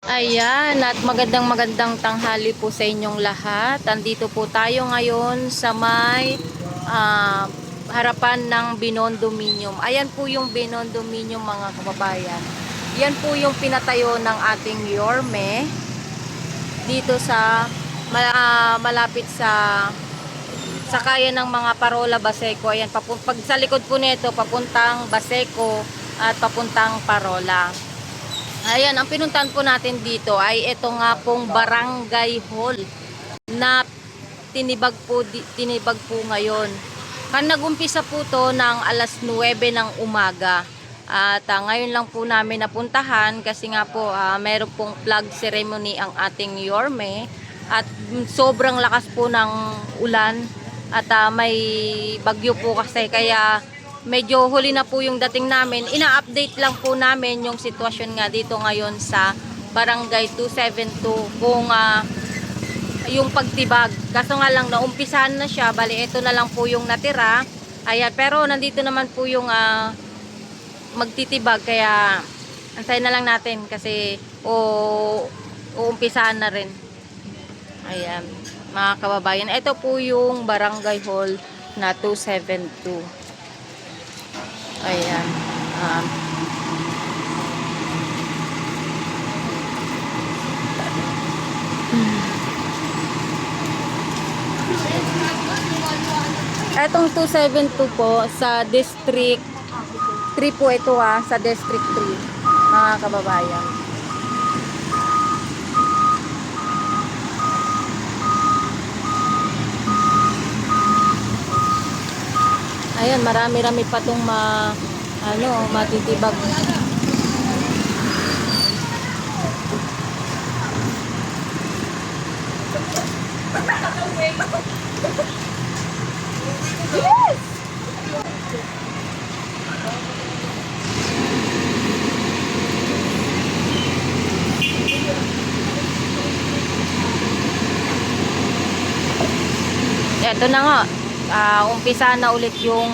Ayan, at magandang tanghali po sa inyong lahat. Andito po tayo ngayon sa may harapan ng Binondominium. Ayan po yung Binondominium mga kababayan. Yan po yung pinatayo ng ating Yorme dito sa malapit sa sakayan ng mga Parola Baseco. Ayan, pag sa likod po nito papuntang Baseco at papuntang Parola. Ayan, ang pinuntahan po natin dito ay ito nga pong Barangay Hall na tinibag po ngayon. Nag-umpisa po to ng alas 9 ng umaga. At ngayon lang po namin napuntahan kasi nga po meron pong flag ceremony ang ating Yorme at sobrang lakas po ng ulan at may bagyo po kasi kaya medyo huli na po yung dating namin. Ina-update lang po namin yung sitwasyon nga dito ngayon sa Barangay 272 kung yung pagtibag. Kaso nga lang naumpisahan na siya, bali ito na lang po yung natira. Ayan, pero nandito naman po yung magtitibag kaya antayin na lang natin kasi uumpisahan na rin. Ayan, mga kababayan, ito po yung Barangay Hall na 272. Ayan. Etong 272 po sa District 3 po ito sa District 3 mga kababayan. Ayan, marami-rami pa tong matitibag. Yes! Ito na nga. Umpisa na ulit yung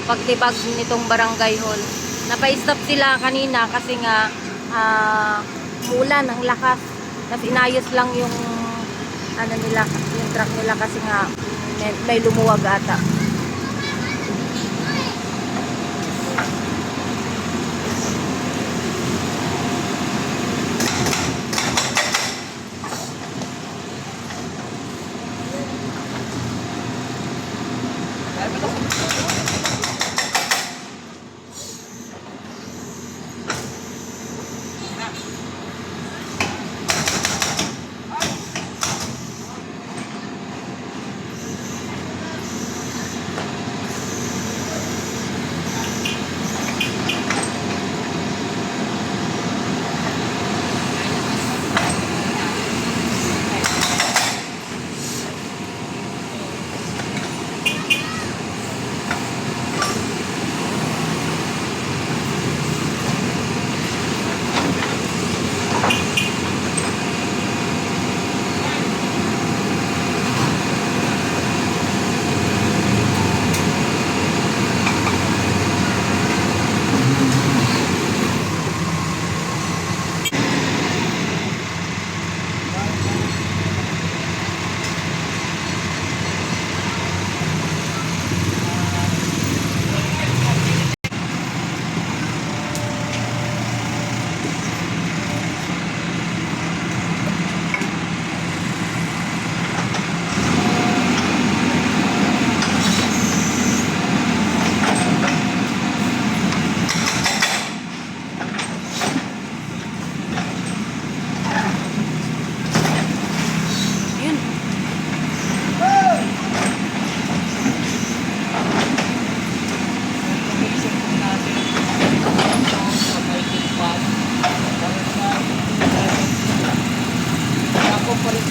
pagtibag nitong Barangay Hall. Napa-stop sila kanina kasi nga ulan ang lakas. Tapos inayos lang yung nila, yung truck nila kasi nga may lumuwag ata.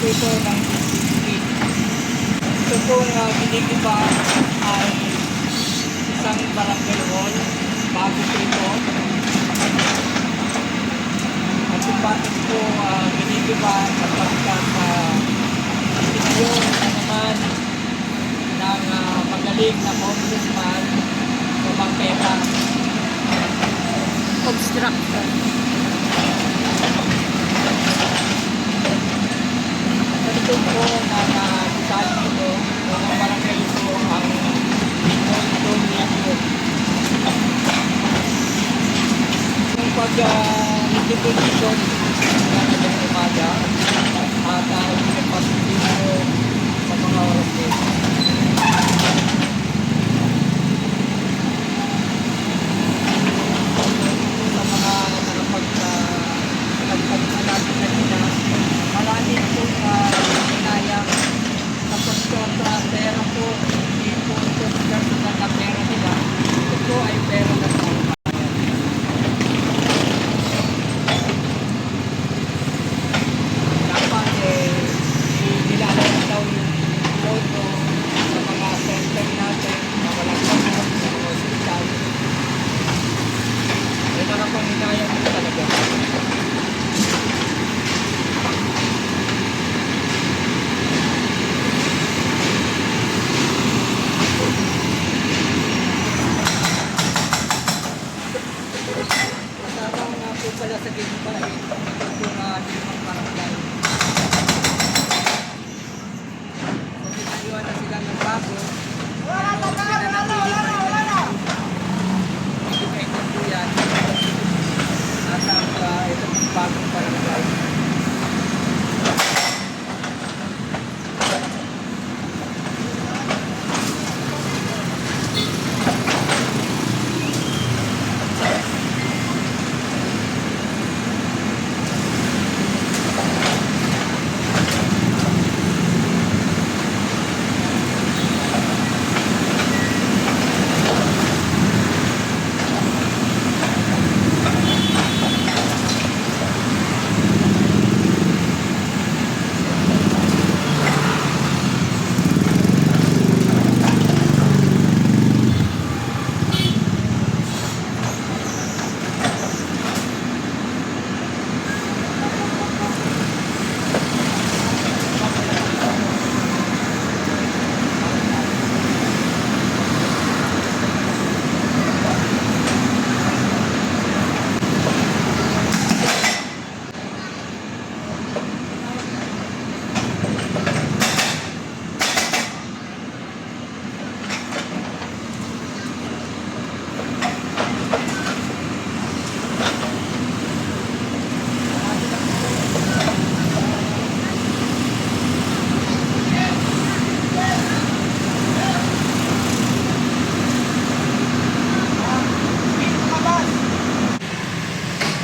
Ito ng speed. Ito pong binigiba ay isang barangay hall bago po ito. At kung bakit po binigiba kapagkat itinayo na naman ng magaling na congressman o Bangketa Construction. ng umaga at pinagpapilino sa mga oras din. Sa mga nakapagpagpagpag natin kanina, maraming po inayang tapos po sa pera po, hindi po ito personal na pera nila. Ito po ay pera ng tao. Dapat nilalagay daw yung photo sa mga center natin na walang gamot sa mga hospital. Ay nakapanginayang mo talaga. Kasama nga po pala sa ginba ito po nga limang barangay. So pinayuan na sila ng bago. Pero pinanatili pa rin na educated po yan. At ang ito pong bagong barangay.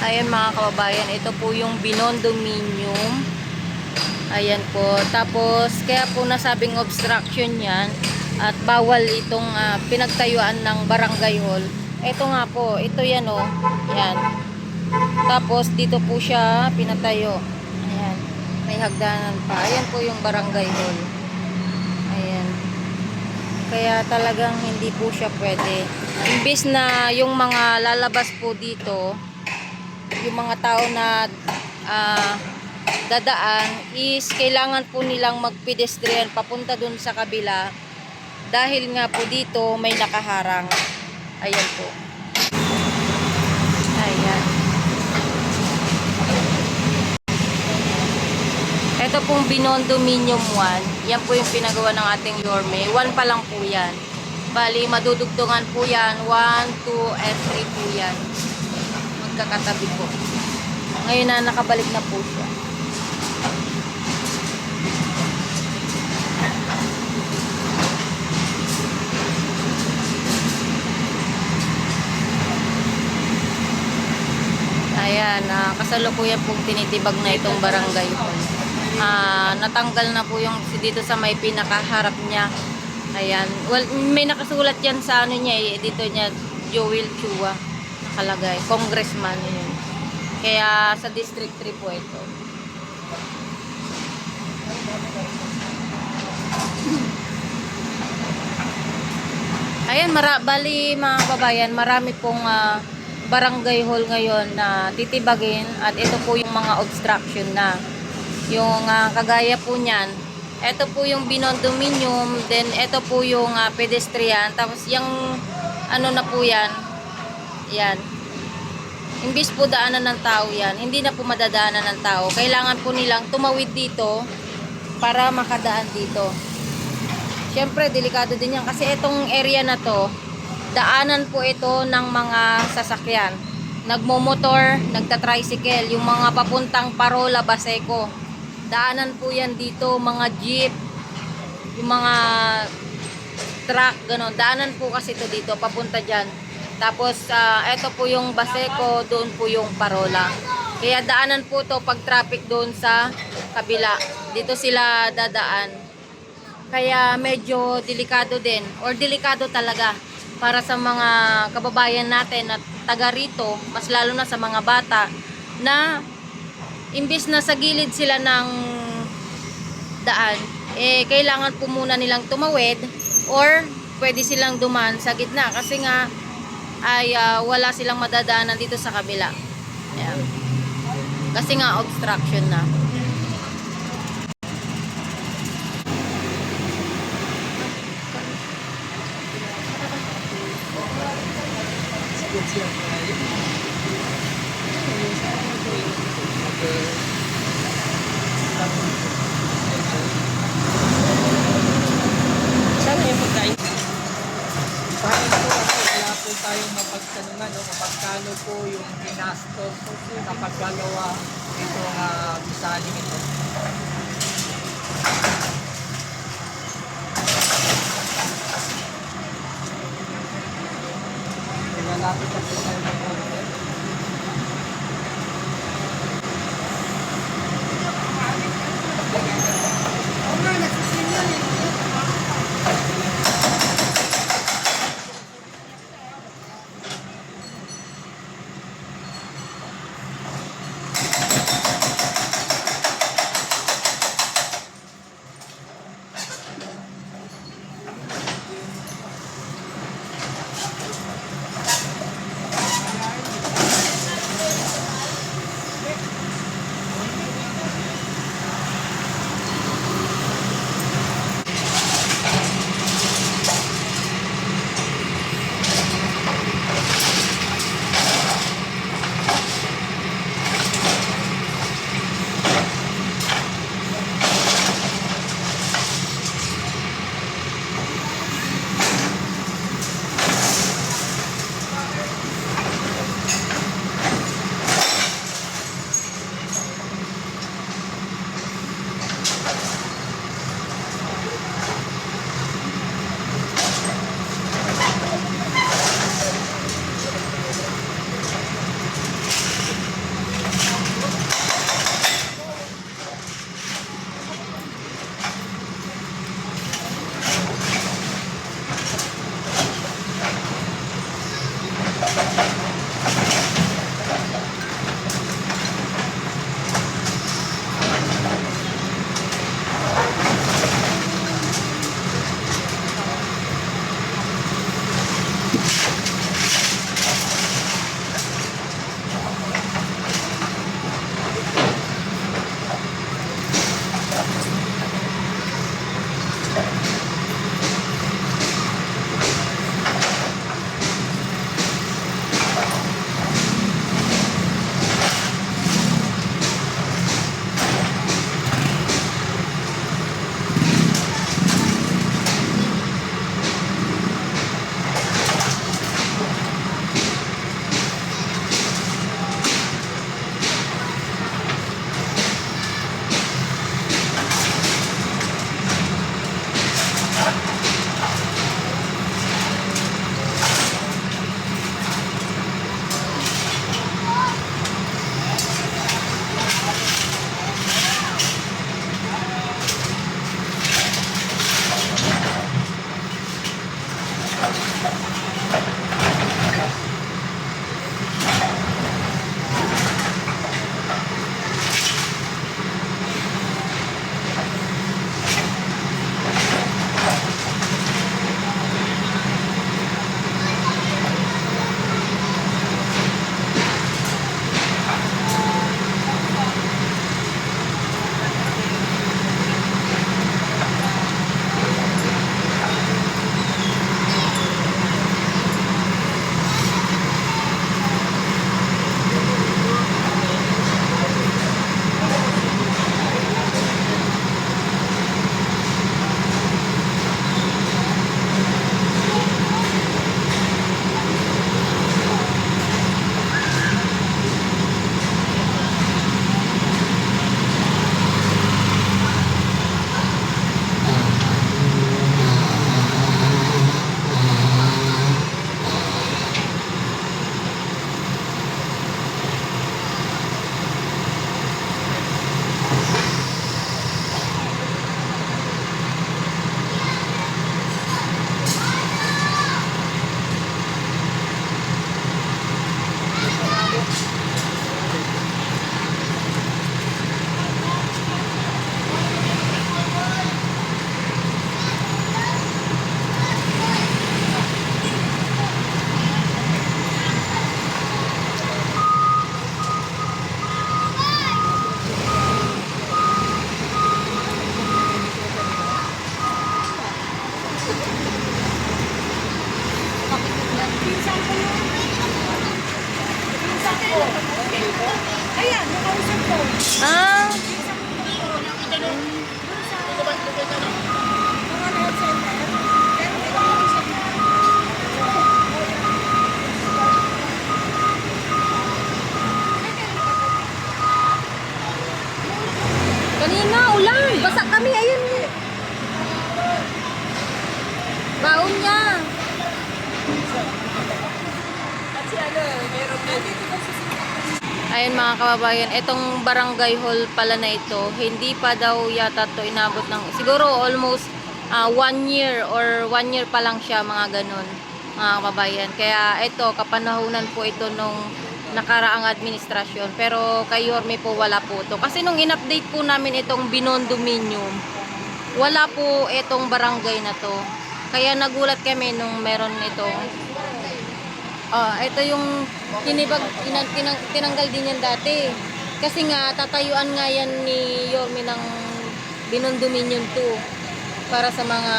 Ayan mga kababayan, ito po yung binondominium. Ayan po. Tapos, kaya po nasabing obstruction yan at bawal itong pinagtayuan ng barangay hall. Ito nga po, ito yan o. Yan. Tapos, dito po siya pinatayo. Ayan. May hagdanan pa. Ayan po yung barangay hall. Ayan. Kaya talagang hindi po siya pwede. Imbis na yung mga lalabas po dito, yung mga tao na dadaan is kailangan po nilang magpedestrian papunta dun sa kabila dahil nga po dito may nakaharang. Ayan po. Ayan. Ito pong Binondominium 1. Yan po yung pinagawa ng ating Yorme. 1 pa lang po yan. Bali, madudugtungan po yan. 1, 2, and 3 po yan. Magkakatabi po. Ngayon na nakabalik na po siya. Ayan, kasalukuyan pong tinitibag na itong barangay hall. Natanggal na po yung dito sa may pinakaharap niya. Ayan. Well, may nakasulat yan sa ano niya eh. Dito niya, Joel Chua. Nakalagay. Congressman yun. Kaya sa District 3 po ito. Ayan, bali mga kabayan, marami pong barangay hall ngayon na titibagin at ito po yung mga obstruction na. Yung kagaya po niyan, ito po yung Binondominium, then ito po yung pedestrian, tapos yung ano na po yan, yan. Imbis po daanan ng tao yan, hindi na po madadaanan ng tao. Kailangan po nilang tumawid dito para makadaan dito. Siyempre, delikado din yan kasi itong area na to, daanan po ito ng mga sasakyan. nagmomotor, nagta-tricycle, yung mga papuntang Parola, Baseco. Daanan po yan dito, mga jeep, yung mga truck, gano'n. Daanan po kasi ito dito, papunta dyan. Tapos, ito po yung Baseco, doon po yung Parola. Kaya daanan po to pag traffic doon sa kabila. Dito sila dadaan. Kaya medyo delikado din, or delikado talaga para sa mga kababayan natin na taga rito, mas lalo na sa mga bata, na imbis na sa gilid sila ng daan, kailangan po muna nilang tumawid or pwede silang dumaan sa gitna kasi nga ay wala silang madadaanan dito sa kabila. Ayan. Kasi nga obstruction na. Sana yung pagkain. Paano po kasi wala po tayong mapagtanungan no, kung magkano po yung ginastos sa paggagawa itong gusaling ito. Lalapit na po tayo ng order. Kanina, ulan. Basa kami, ayun. Baon niya. Kasi ano, meron dito kasi Ayun mga kababayan, itong barangay hall pala na ito, hindi pa daw yata to inabot ng, siguro almost 1 year or 1 year pa lang siya, mga ganun, mga kababayan. Kaya ito, kapanahunan po ito nung nakaraang administrasyon. Pero kay Yorme po, wala po to. Kasi nung in-update po namin itong Binondominium, wala po itong barangay na to. Kaya nagulat kami nung meron itong ito yung tinanggal din yan dati. Kasi nga, tatayuan nga yan ni Yorme ng Binondominium 2 para sa mga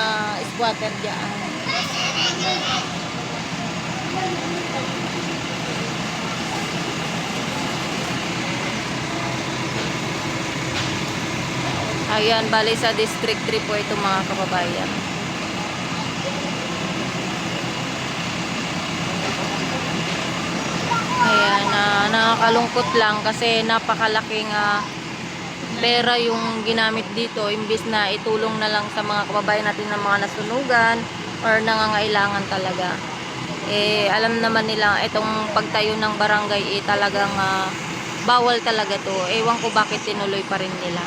squatter dyan. Ayan, bali sa District 3 po ito mga kababayan. Ayan, nakakalungkot lang kasi napakalaking pera yung ginamit dito imbis na itulong na lang sa mga kababayan natin ng mga nasunugan or nangangailangan talaga. Eh, alam naman nila itong pagtayo ng barangay talagang bawal talaga to. Ewan ko bakit tinuloy pa rin nila.